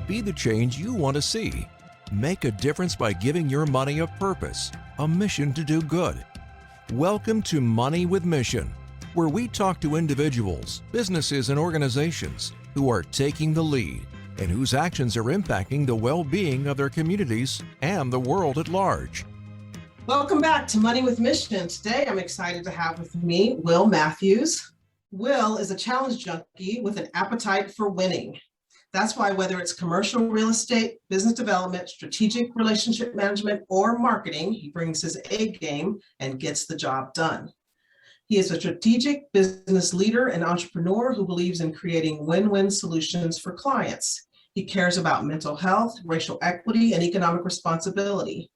Be the change you want to see. Make a difference by giving your money a purpose, a mission to do good. Welcome to Money with Mission, where we talk to individuals, businesses, and organizations who are taking the lead and whose actions are impacting the well-being of their communities and the world at large. Welcome back to Money with Mission. Today, I'm excited to have with me Will Matthews. Will is a challenge junkie with an appetite for winning. That's why whether it's commercial real estate, business development, strategic relationship management, or marketing, he brings his A game and gets the job done. He is a strategic business leader and entrepreneur who believes in creating win-win solutions for clients. He cares about mental health, racial equity, and economic responsibility.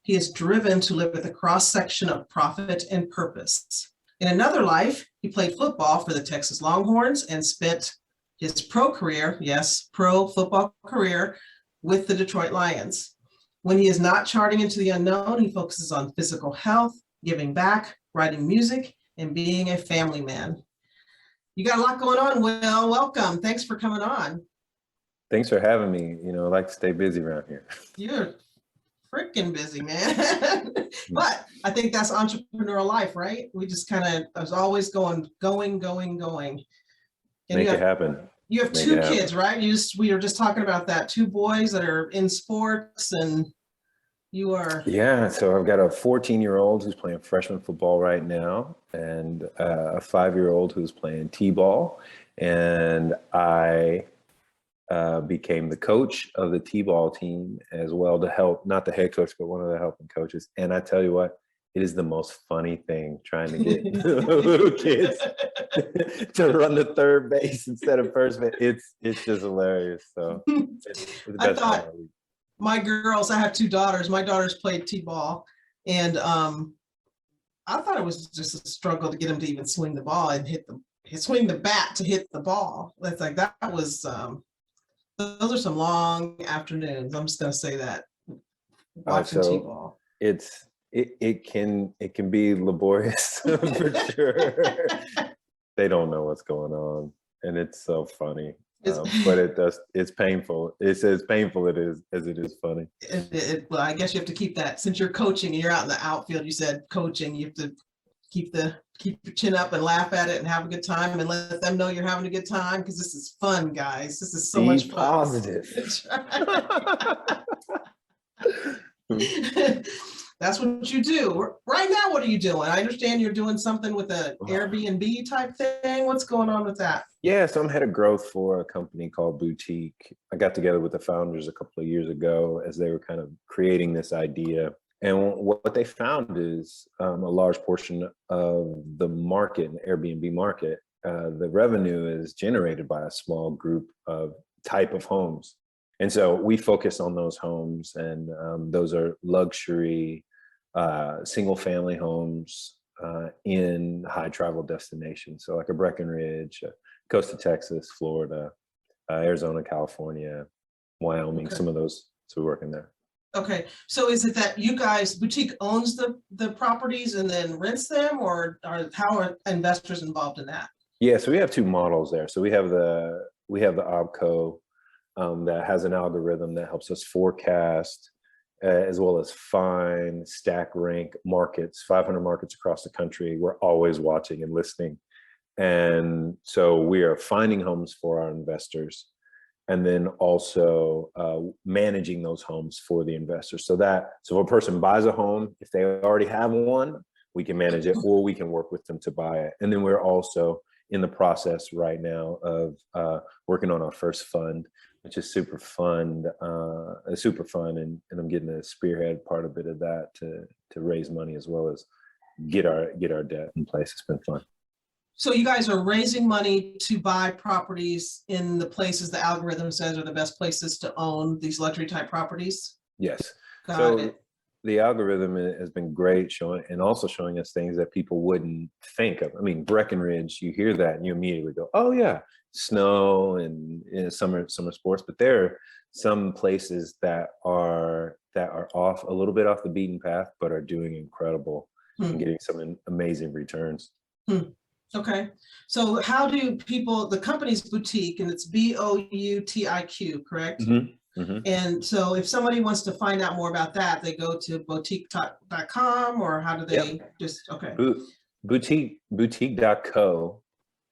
He is driven to live with a cross-section of profit and purpose. In another life, he played football for the Texas Longhorns and spent his pro football career with the Detroit Lions. When he is not charting into the unknown, he focuses on physical health, giving back, writing music, and being a family man. You got a lot going on, Will. Welcome. Thanks for coming on. Thanks for having me. I like to stay busy around here. You're freaking busy, man. But I think that's entrepreneurial life, right? We just kind of always going. And Make it happen. You have two kids, right? We were just talking about that. Two boys that are in sports, and you are. Yeah, so I've got a 14-year-old who's playing freshman football right now, and a 5-year-old who's playing t-ball. And I became the coach of the t-ball team as well, to help, not the head coach, but one of the helping coaches. And I tell you what, it is the most funny thing trying to get little kids to run the third base instead of first base. It's just hilarious. So it's the best. I thought my girls, I have two daughters. My daughters played t-ball, and I thought it was just a struggle to get them to even swing the ball and swing the bat to hit the ball. That's like, that was those are some long afternoons. I'm just gonna say that, watching t-ball. It can be laborious for sure. They don't know what's going on, and it's so funny. But it's painful. It's as painful as it is funny. Well, I guess you have to keep that, since you're coaching and you're out in the outfield. You said coaching, you have to keep your chin up and laugh at it and have a good time and let them know you're having a good time, because this is fun, guys. This is so much fun. Positive. That's what you do. Right now, what are you doing? I understand you're doing something with an Airbnb type thing. What's going on with that? Yeah, so I'm head of growth for a company called Boutiq. I got together with the founders a couple of years ago as they were kind of creating this idea. And what they found is a large portion of the market, the Airbnb market, the revenue is generated by a small group of type of homes. And so we focus on those homes, and those are luxury, single family homes in high travel destinations. So like a Breckenridge, coast of Texas, Florida, Arizona, California, Wyoming, okay. Some of those. So we're working there. Okay. So is it that you guys, Boutiq owns the properties and then rents them, or how are investors involved in that? Yeah, so we have two models there. So we have the OpCo that has an algorithm that helps us forecast as well as find, stack rank markets, 500 markets across the country. We're always watching and listening. And so we are finding homes for our investors, and then also managing those homes for the investors. So if a person buys a home, if they already have one, we can manage it, or we can work with them to buy it. And then we're also in the process right now of working on our first fund, which is super fun. And I'm getting the spearhead part of that to raise money as well as get our debt in place. It's been fun. So you guys are raising money to buy properties in the places the algorithm says are the best places to own these luxury type properties? Yes. Got it. The algorithm has been great showing us things that people wouldn't think of. I mean, Breckenridge, you hear that and you immediately go, oh yeah, snow and summer sports. But there are some places that are off a little bit off the beaten path, but are doing incredible and getting some amazing returns. Okay. So how do people, the company's Boutiq, and it's Boutiq, correct? Mm-hmm. Mhm. And so if somebody wants to find out more about that, they go to boutiq.com, or how do they just, okay. Boutique.co,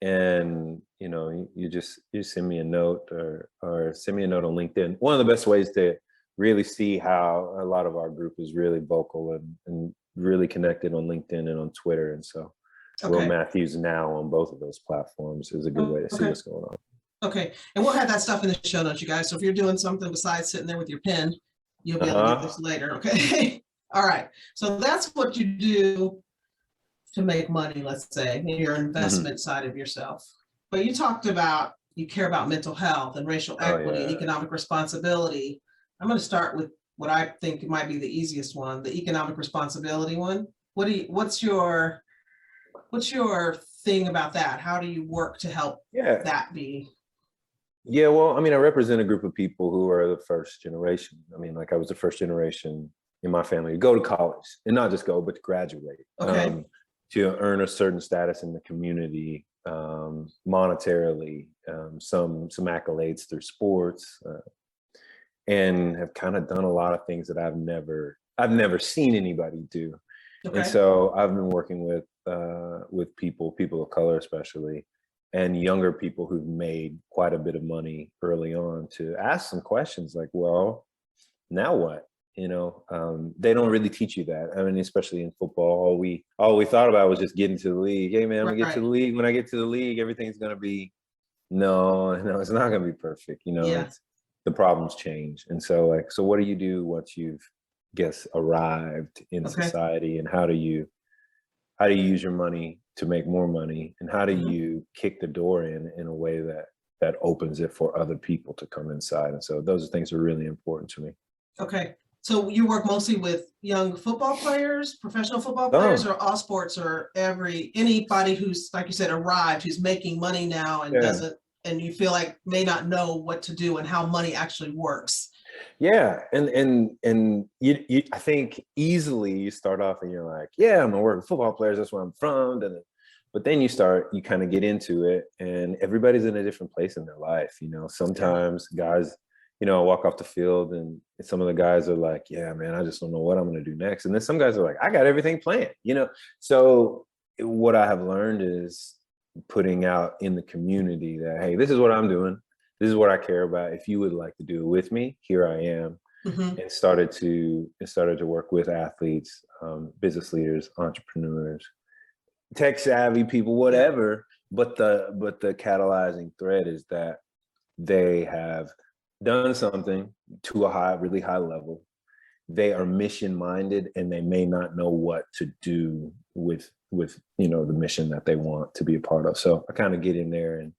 and you send me a note, or send me a note on LinkedIn. One of the best ways to really see how a lot of our group is really vocal and really connected on LinkedIn and on Twitter. And so Will Okay. Matthews now on both of those platforms is a good way to see Okay. what's going on. Okay. And we'll have that stuff in the show notes, you guys. So if you're doing something besides sitting there with your pen, you'll be able to get this later. Okay. All right. So that's what you do to make money, let's say, in your investment side of yourself. But you talked about you care about mental health and racial equity and economic responsibility. I'm going to start with what I think might be the easiest one, the economic responsibility one. What's your thing about that? How do you work to help that be? Yeah, well, I mean, I represent a group of people who are the first generation. I mean, like, I was the first generation in my family to go to college, and not just go, but to graduate, to earn a certain status in the community, monetarily, some accolades through sports, and have kind of done a lot of things that I've never seen anybody do. Okay. And so I've been working with people of color especially, and younger people who've made quite a bit of money early on, to ask some questions like, well, now what? They don't really teach you that. I mean, especially in football, all we thought about was just getting to the league. Hey man, I'm gonna get to the league. When I get to the league, everything's gonna be, no, it's not gonna be perfect. It's, the problems change. And so what do you do once you've arrived in society, and how do you use your money to make more money, and how do you kick the door in a way that opens it for other people to come inside? And so those things are really important to me. Okay. So you work mostly with young football players, professional football players, or all sports, or anybody who's, like you said, arrived, who's making money now and doesn't, and you feel like may not know what to do and how money actually works. Yeah, and you I think easily you start off and you're like, yeah, I'm gonna work with football players, that's where I'm from, but then you kind of get into it, and everybody's in a different place in their life. Sometimes guys, I walk off the field and some of the guys are like, yeah, man, I just don't know what I'm going to do next. And then some guys are like, I got everything planned, So what I have learned is putting out in the community that, hey, this is what I'm doing. This is what I care about. If you would like to do it with me, here I am. And started to work with athletes, business leaders, entrepreneurs, tech savvy people, whatever. But the catalyzing thread is that they have done something to a really high level. They are mission minded, and they may not know what to do with the mission that they want to be a part of. So I kind of get in there and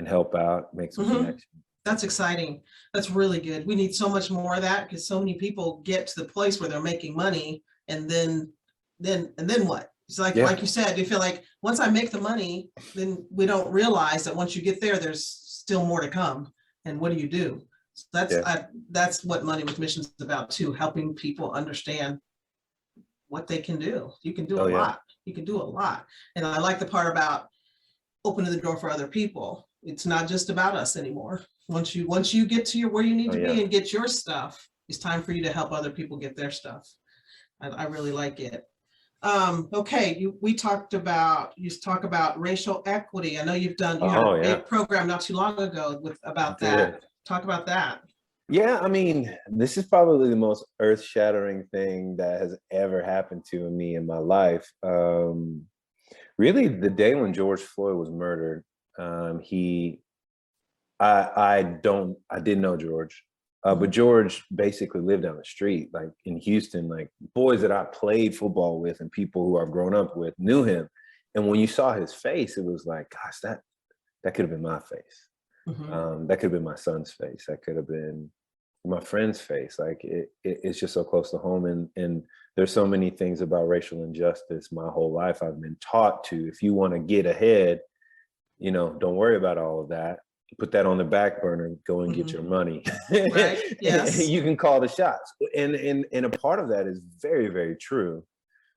help out, make some connections. That's exciting. That's really good. We need so much more of that, because so many people get to the place where they're making money, and then what? It's like you said, you feel like once I make the money, then we don't realize that once you get there, there's still more to come. And what do you do? So that's what Money with Mission is about too, helping people understand what they can do. You can do a lot. You can do a lot. And I like the part about opening the door for other people. It's not just about us anymore. Once you get to where you need to be and get your stuff, it's time for you to help other people get their stuff. I really like it. Okay, you talk about racial equity. I know you've done had a big program not too long ago about that. Talk about that. Yeah, I mean, this is probably the most earth-shattering thing that has ever happened to me in my life. Really, the day when George Floyd was murdered, I didn't know George. But George basically lived down the street, like in Houston, like boys that I played football with and people who I've grown up with knew him. And when you saw his face, it was like, gosh, that could have been my face. That could have been my son's face. That could have been my friend's face. Like it's just so close to home. And there's so many things about racial injustice. My whole life I've been taught to, if you want to get ahead, don't worry about all of that. Put that on the back burner, go and get your money. Right. Yes. You can call the shots. And a part of that is very, very true.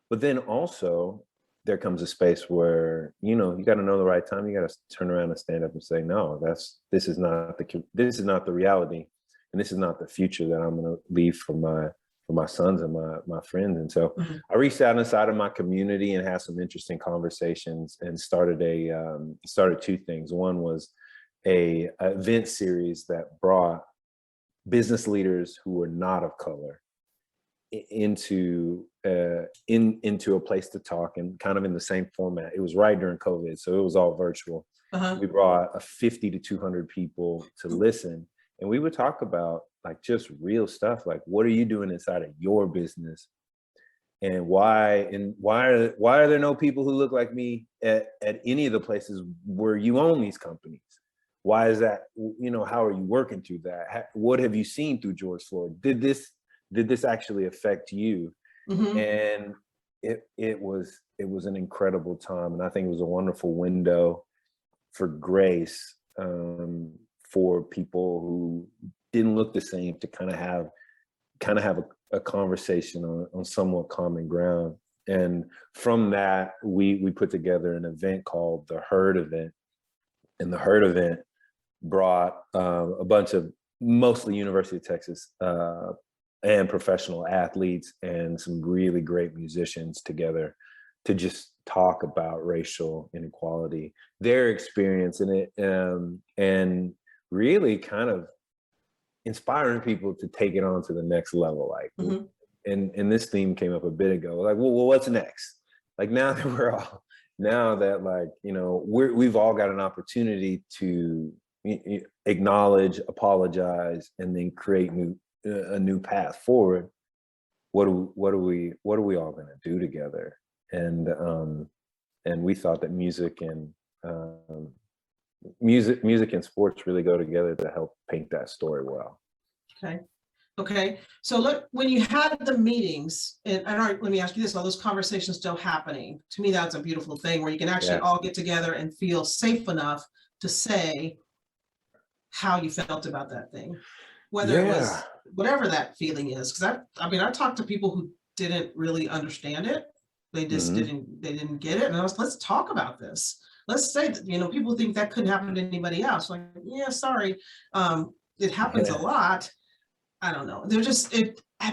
But then also there comes a space where, you got to know the right time. You got to turn around and stand up and say, no, this is not the reality. and this is not the future that I'm going to leave for my sons and my friends. And so I reached out inside of my community and had some interesting conversations and started two things. One was a event series that brought business leaders who were not of color into a place to talk, and kind of in the same format. It was right during COVID, so it was all virtual. We brought 50 to 200 people to listen, and we would talk about like just real stuff, like what are you doing inside of your business, and why are there no people who look like me at any of the places where you own these companies? Why is that? You know, how are you working through that? What have you seen through George Floyd? Did this actually affect you? And it was an incredible time, and I think it was a wonderful window for grace for people who didn't look the same to kind of have a conversation on somewhat common ground. And from that, we put together an event called the Herd Event, and the Herd Event brought a bunch of mostly University of Texas and professional athletes and some really great musicians together to just talk about racial inequality, their experience in it, and really kind of inspiring people to take it on to the next level. Like, and this theme came up a bit ago. Like, well, what's next? Like now that like, you know, we've all got an opportunity to acknowledge, apologize, and then create a new path forward. What are we all going to do together? And we thought that music and sports really go together to help paint that story well. Okay. So look, when you had the meetings, and all right, let me ask you this: are those conversations still happening? To me, that's a beautiful thing where you can actually all get together and feel safe enough to say how you felt about that thing, whether it was whatever that feeling is. Because I talked to people who didn't really understand it. They just didn't get it. And let's talk about this. Let's say that, you know, people think that couldn't happen to anybody else. Like, yeah, sorry. It happens a lot. I don't know. They're just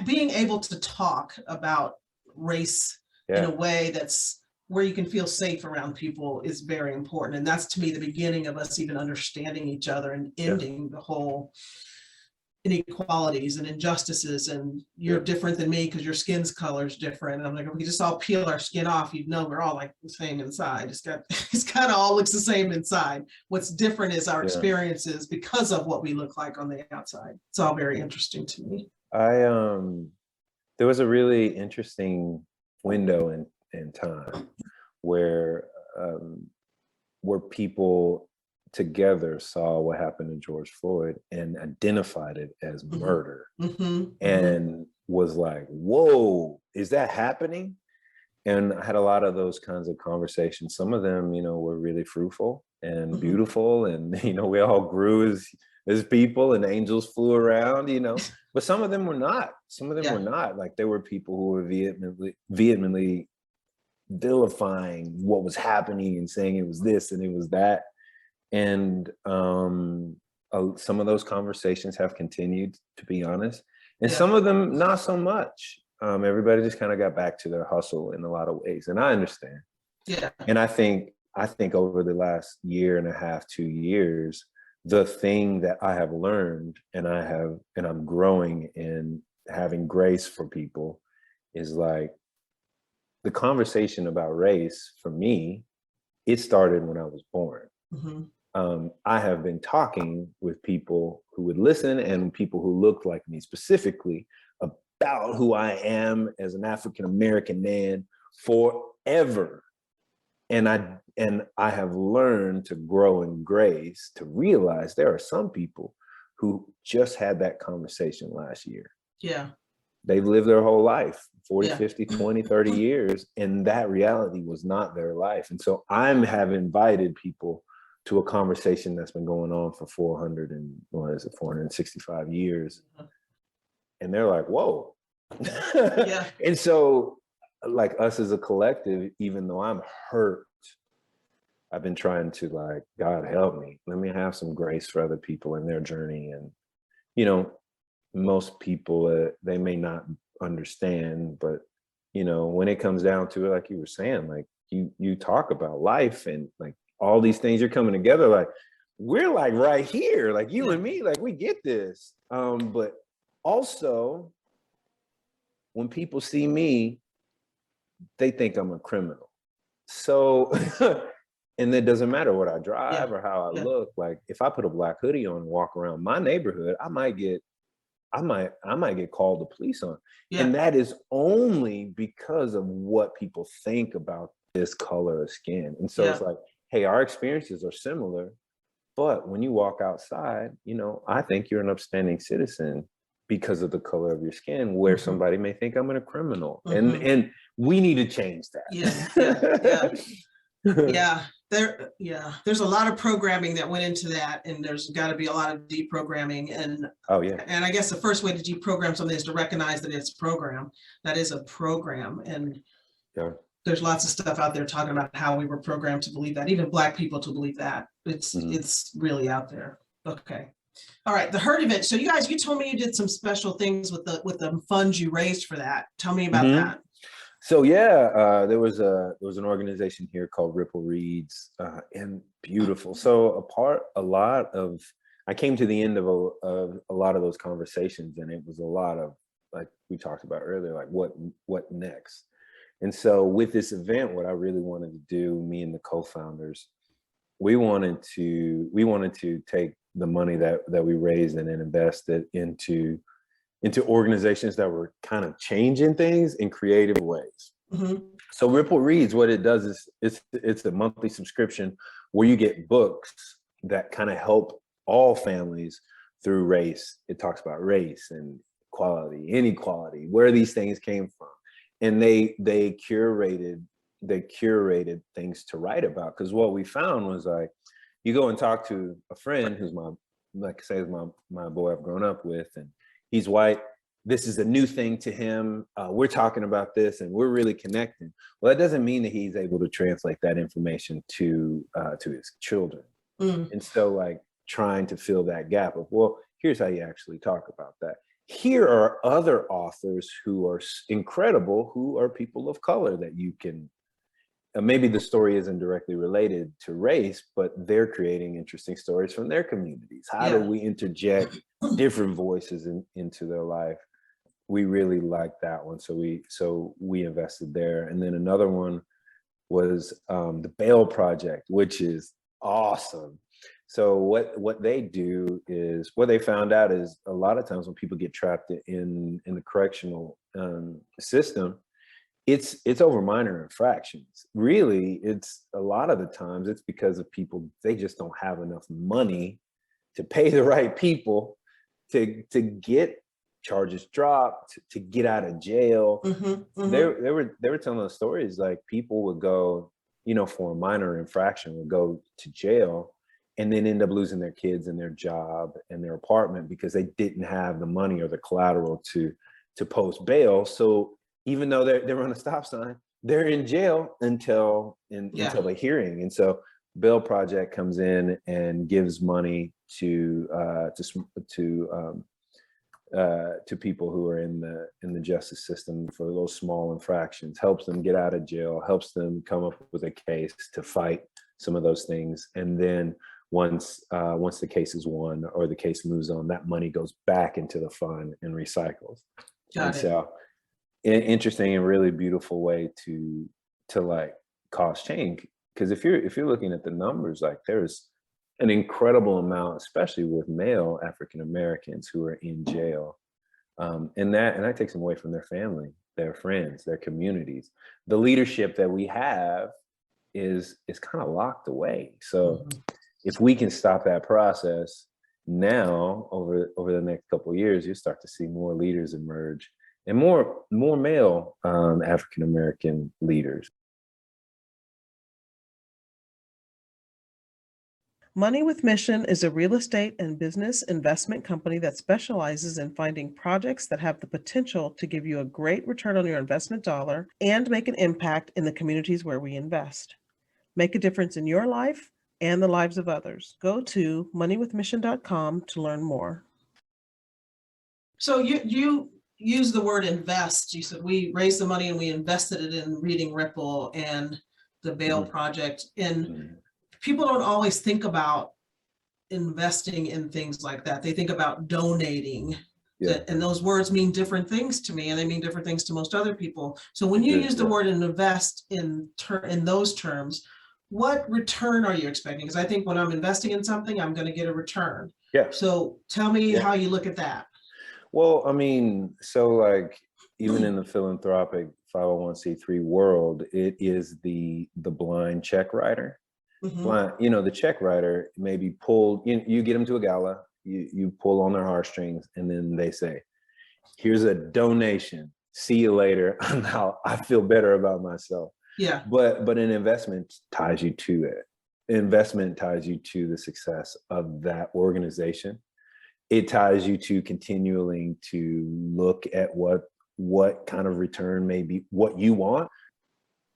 being able to talk about race in a way that's where you can feel safe around people is very important. And that's, to me, the beginning of us even understanding each other and ending the whole inequalities and injustices, and you're different than me because your skin's color is different. And I'm like, if we just all peel our skin off, you'd know we're all like the same inside. It's kind of all looks the same inside. What's different is our experiences because of what we look like on the outside. It's all very interesting to me. There was a really interesting window in time where people together saw what happened to George Floyd and identified it as murder, and was like, whoa, is that happening? And I had a lot of those kinds of conversations. Some of them, you know, were really fruitful and beautiful, and, you know, we all grew as people and angels flew around, you know, but some of them were not. Some of them were not. Like, there were people who were vehemently vilifying what was happening and saying it was this and it was that. And some of those conversations have continued, to be honest, and some of them not so much. Everybody just kind of got back to their hustle in a lot of ways, and I understand. And I think over the last year and a half, 2 years, the thing that I have learned, and I'm growing in having grace for people, is like the conversation about race for me. It started when I was born. I have been talking with people who would listen and people who looked like me specifically about who I am as an African-American man forever. And I have learned to grow in grace, to realize there are some people who just had that conversation last year. They've lived their whole life, 40, 50, 20, 30 years, and that reality was not their life. And so I have invited people to a conversation that's been going on for 465 years. And they're like, whoa. And so, like, us as a collective, even though I'm hurt, I've been trying to, like, God help me. Let me have some grace for other people in their journey. And, you know, most people, they may not understand, but when it comes down to it, like you were saying, like you talk about life and like all these things are coming together, like we're like right here, like you and me, like we get this. But also when people see me, they think I'm a criminal. So and it doesn't matter what I drive or how I look. Like if I put a black hoodie on and walk around my neighborhood, I might get called the police on. And that is only because of what people think about this color of skin. And so it's like, hey, our experiences are similar, but when you walk outside, I think you're an upstanding citizen because of the color of your skin, where somebody may think I'm a criminal. And we need to change that. There's a lot of programming that went into that, and there's got to be a lot of deprogramming. And and I guess the first way to deprogram something is to recognize that it's a program. That is a program, and there's lots of stuff out there talking about how we were programmed to believe that, even Black people to believe that. It's really out there. Okay. All right, the herd event. So you guys, you told me you did some special things with the funds you raised for that. Tell me about that. So there was an organization here called Ripple Reads, and beautiful. So I came to the end of a lot of those conversations, and it was a lot of, like we talked about earlier, like what next. And so with this event, what I really wanted to do, me and the co-founders, we wanted to take the money that we raised and then invest it into organizations that were kind of changing things in creative ways. So Ripple Reads, what it does is it's a monthly subscription where you get books that kind of help all families through race. It talks about race and equality, inequality, where these things came from. And they curated things to write about. Because what we found was, like, you go and talk to a friend who's my boy I've grown up with, and he's white. This is a new thing to him. We're talking about this and we're really connecting. Well, that doesn't mean that he's able to translate that information to his children. And so, like, trying to fill that gap of, well, here's how you actually talk about that. Here are other authors who are incredible, who are people of color that you can, maybe the story isn't directly related to race, but they're creating interesting stories from their communities. How do we interject different voices into their life? We really liked that one. So we invested there. And then another one was the Bail Project, which is awesome. So what they do is, what they found out is, a lot of times when people get trapped in the correctional system, it's over minor infractions. Really, it's a lot of the times it's because of people, they just don't have enough money to pay the right people to get charges dropped, to get out of jail. They were telling us stories, like, people would go, for a minor infraction, would go to jail and then end up losing their kids and their job and their apartment because they didn't have the money or the collateral to post bail. So even though they're on a stop sign, they're in jail until the hearing. And so Bail Project comes in and gives money to people who are in the justice system for those small infractions, helps them get out of jail, helps them come up with a case to fight some of those things. And then once the case is won or the case moves on, that money goes back into the fund and recycles. So an interesting and really beautiful way to like cause change. Because if you're looking at the numbers, like, there's an incredible amount, especially with male African Americans who are in jail, and that takes them away from their family, their friends, their communities. The leadership that we have is kind of locked away. So if we can stop that process now, over the next couple of years, you start to see more leaders emerge, and more male African American leaders. Money with Mission is a real estate and business investment company that specializes in finding projects that have the potential to give you a great return on your investment dollar and make an impact in the communities where we invest. Make a difference in your life and the lives of others. Go to moneywithmission.com to learn more. So you use the word invest. You said we raised the money and we invested it in Reading Ripple and the Bail Project. And people don't always think about investing in things like that. They think about donating. And those words mean different things to me, and they mean different things to most other people. So when you use the word invest in those terms, what return are you expecting? Because I think when I'm investing in something, I'm going to get a return. Yeah. So tell me how you look at that. Well, I mean, so like even in the philanthropic 501c3 world, it is the blind check writer. Blind, the check writer maybe pulled, you get them to a gala, you pull on their heartstrings, and then they say, here's a donation. See you later. Now I feel better about myself. Yeah. But an investment ties you to it. Investment ties you to the success of that organization. It ties you to continuing to look at what kind of return may be what you want.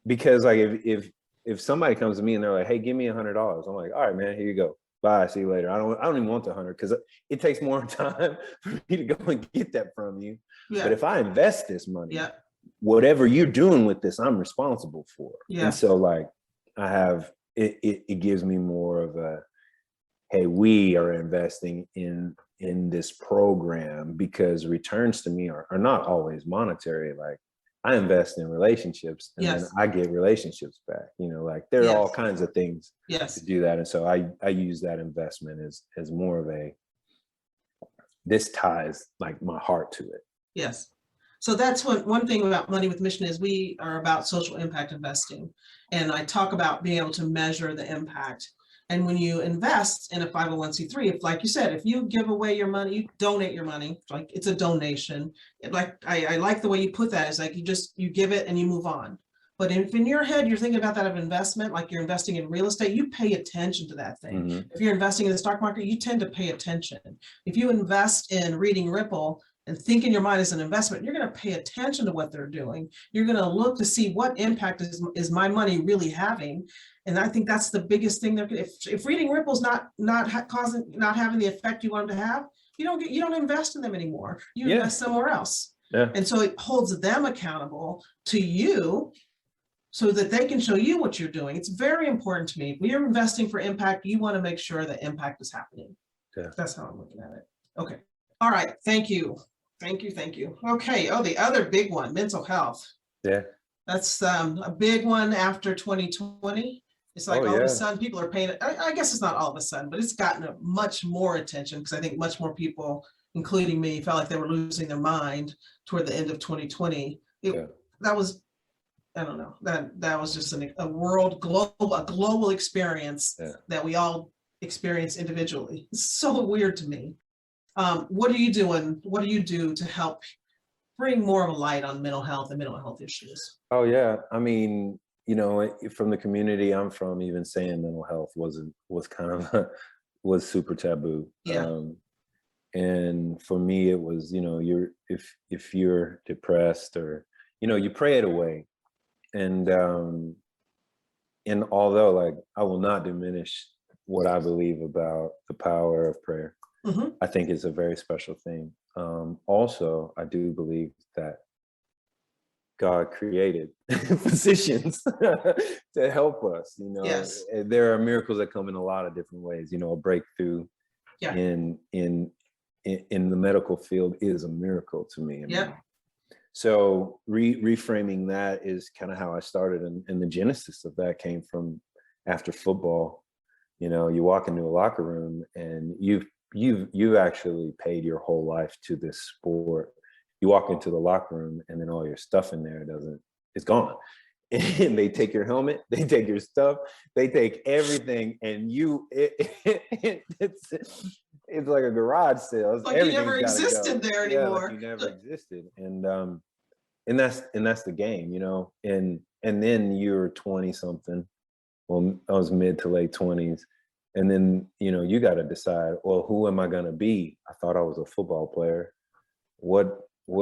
Because like if somebody comes to me and they're like, hey, give me $100, I'm like, all right, man, here you go. Bye, see you later. I don't even want the 100 because it takes more time for me to go and get that from you. Yeah. But if I invest this money, whatever you're doing with this, I'm responsible for. Yeah. And so like I have, it gives me more of a, hey, we are investing in this program, because returns to me are not always monetary. Like I invest in relationships, and then I get relationships back, like there are all kinds of things to do that. And so I use that investment as more of a, this ties like my heart to it. Yes. So that's one thing about Money with Mission is we are about social impact investing. And I talk about being able to measure the impact. And when you invest in a 501c3, if, like you said, if you give away your money, you donate your money, like it's a donation. I like the way you put that. Is like you give it and you move on. But if in your head you're thinking about that of investment, like you're investing in real estate, you pay attention to that thing. If you're investing in the stock market, you tend to pay attention. If you invest in Reading Ripple and think in your mind as an investment, you're going to pay attention to what they're doing. You're going to look to see what impact is my money really having. And I think that's the biggest thing. If Reading Ripple's not having the effect you want them to have, you don't invest in them anymore. You invest somewhere else. Yeah. And so it holds them accountable to you so that they can show you what you're doing. It's very important to me. If you're investing for impact, you want to make sure that impact is happening. Yeah. That's how I'm looking at it. Okay. All right. Thank you. Thank you. Okay. Oh, the other big one, mental health. Yeah. That's a big one after 2020. It's like all of a sudden people are paying it. I guess it's not all of a sudden, but it's gotten a much more attention because I think much more people, including me, felt like they were losing their mind toward the end of 2020. That was, I don't know, that was just a global experience that we all experience individually. It's so weird to me. What are you doing? What do you do to help bring more of a light on mental health and mental health issues? Oh yeah, I mean, from the community I'm from, even saying mental health was super taboo. Yeah. And for me, it was, if you're depressed or, you pray it away. And although like I will not diminish what I believe about the power of prayer, I think it's a very special thing. Also, I do believe that God created physicians to help us. Yes. There are miracles that come in a lot of different ways. A breakthrough in the medical field is a miracle to me. Yeah. So reframing that is kind of how I started, and the genesis of that came from after football. You walk into a locker room and you've actually paid your whole life to this sport. You walk into the locker room and then all your stuff in there it's gone. And they take your helmet, they take your stuff, they take everything, and it's like a garage sale. It's like you never existed there anymore. Like you never existed. And that's the game, and then you're 20 something. Well, I was mid to late 20s. And then, you got to decide, well, who am I going to be? I thought I was a football player. What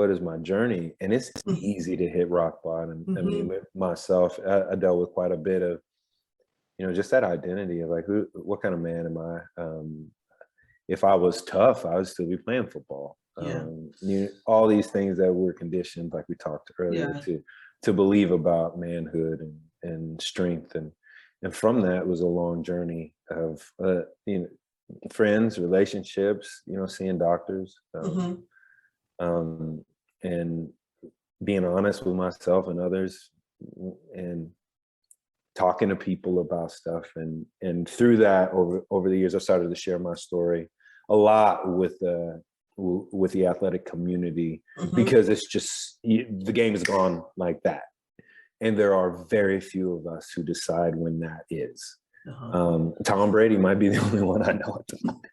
is my journey? And it's easy to hit rock bottom. I mean, with myself, I dealt with quite a bit of, just that identity of like, what kind of man am I? if I was tough, I would still be playing football. Yeah. All these things that we're conditioned, like we talked earlier, to believe about manhood and strength. And from that, it was a long journey of, friends, relationships, seeing doctors, and being honest with myself and others, and talking to people about stuff. And through that, over the years, I started to share my story a lot with the athletic community, because it's just, the game has gone like that. And there are very few of us who decide when that is. Tom Brady might be the only one I know at the moment.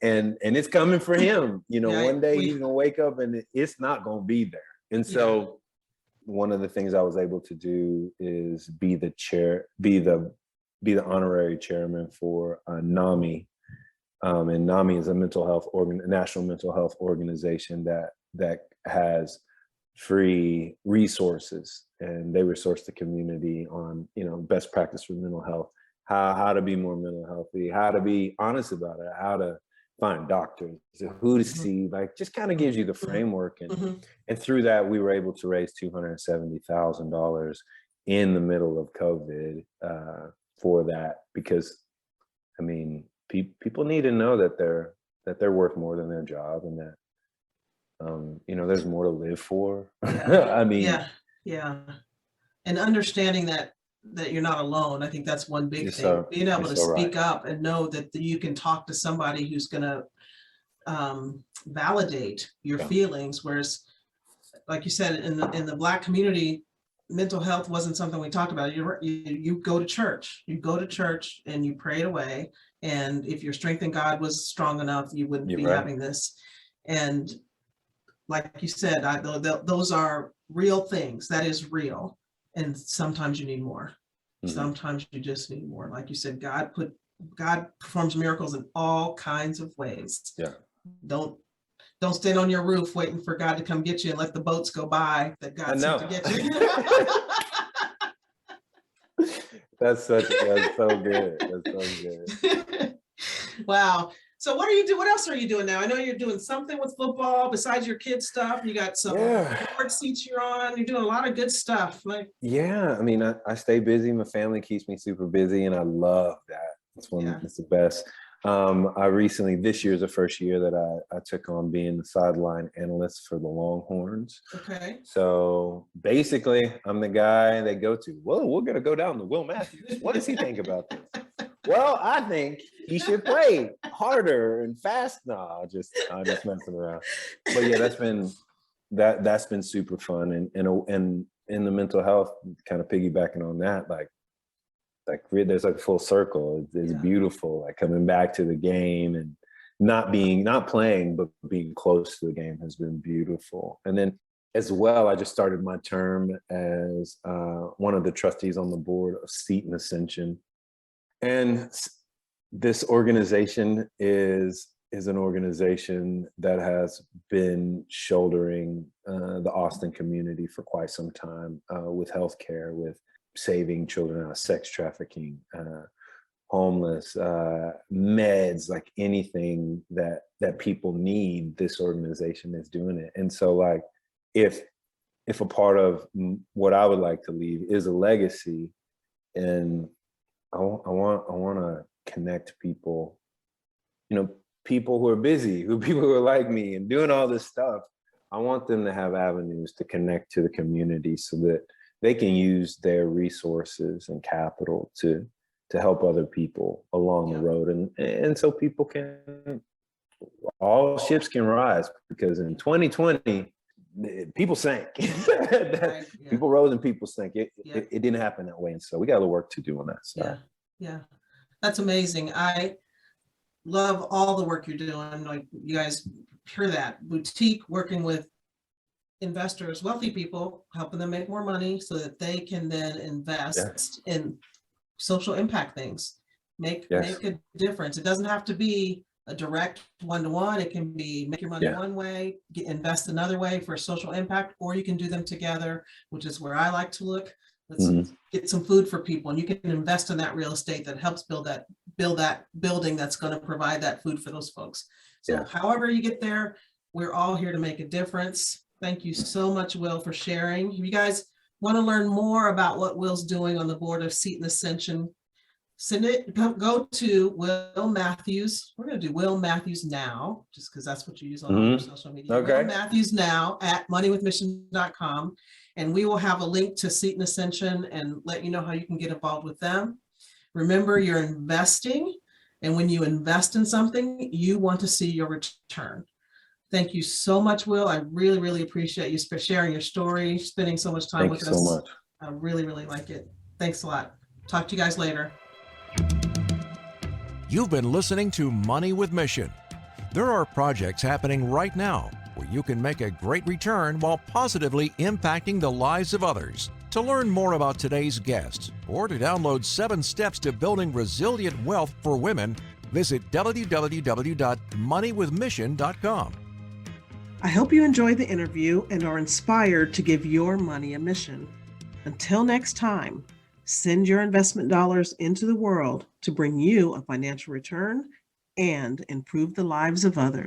And it's coming for him. One day he's gonna wake up and it's not gonna be there. And so one of the things I was able to do is be the honorary chairman for NAMI. And NAMI is a national mental health organization that has free resources, and they resource the community on best practice for mental health, how to be more mental healthy, how to be honest about it, how to find doctors, who to see, like just kind of gives you the framework. And through that, we were able to raise $270,000 in the middle of COVID for that, because people need to know that they're worth more than their job, and that there's more to live for. And understanding that you're not alone. I think that's one big thing. Being able to speak up and know that you can talk to somebody who's going to validate your feelings. Whereas, like you said, in the Black community, mental health wasn't something we talked about. You go to church. You go to church and you pray it away. And if your strength in God was strong enough, you wouldn't be having this. And like you said, those are real things. That is real. And sometimes you need more. Sometimes you just need more. Like you said, God performs miracles in all kinds of ways. Don't stand on your roof waiting for God to come get you and let the boats go by that God sent to get you. That's so good. That's so good. Wow. So what else are you doing now? I know you're doing something with football besides your kids stuff. You got some board seats you're on. You're doing a lot of good stuff. I stay busy. My family keeps me super busy, and I love that. It's the best. This year is the first year that I took on being the sideline analyst for the Longhorns. Okay. So basically, I'm the guy they go to. Well, we're going to go down to Will Matthews. What does he think about this? Well, I think he should play harder and fast. No, I'm just messing around. But yeah, that's been super fun. And in the mental health, kind of piggybacking on that, like there's like a full circle. It's beautiful, like coming back to the game and not playing, but being close to the game has been beautiful. And then as well, I just started my term as one of the trustees on the board of Seton Ascension. And this organization is an organization that has been shouldering the Austin community for quite some time with healthcare, with saving children out of sex trafficking, homeless, meds, like anything that people need. This organization is doing it. And so, like, if a part of what I would like to leave is a legacy, and I want to connect people, people who are busy, people who are like me and doing all this stuff. I want them to have avenues to connect to the community so that they can use their resources and capital to help other people along the road. And so people all ships can rise, because in 2020, people sank. People rose and people sank. It didn't happen that way. And so we got a little work to do on that side. Yeah. That's amazing. I love all the work you're doing. Like, you guys hear that. Boutiq, working with investors, wealthy people, helping them make more money so that they can then invest in social impact things, make a difference. It doesn't have to be a direct one-to-one. It can be make your money one way, invest another way for social impact, or you can do them together, which is where I like to look. Let's get some food for people, and you can invest in that real estate that helps build that build that building that's going to provide that food for those folks. So Yeah. however you get there, we're all here to make a difference. Thank you so much, Will, for sharing. If you guys want to learn more about what Will's doing on the board of Seton Ascension, go to Will Matthews. We're going to do Will Matthews Now, just because that's what you use on all your social media. Okay. Will Matthews Now at moneywithmission.com. And we will have a link to Seton Ascension and let you know how you can get involved with them. Remember, you're investing. And when you invest in something, you want to see your return. Thank you so much, Will. I really, really appreciate you for sharing your story, spending so much time with us. Thank you so much. I really, really like it. Thanks a lot. Talk to you guys later. You've been listening to Money with Mission. There are projects happening right now where you can make a great return while positively impacting the lives of others. To learn more about today's guest or to download 7 steps to building resilient wealth for women, visit www.moneywithmission.com. I hope you enjoyed the interview and are inspired to give your money a mission. Until next time, send your investment dollars into the world to bring you a financial return and improve the lives of others.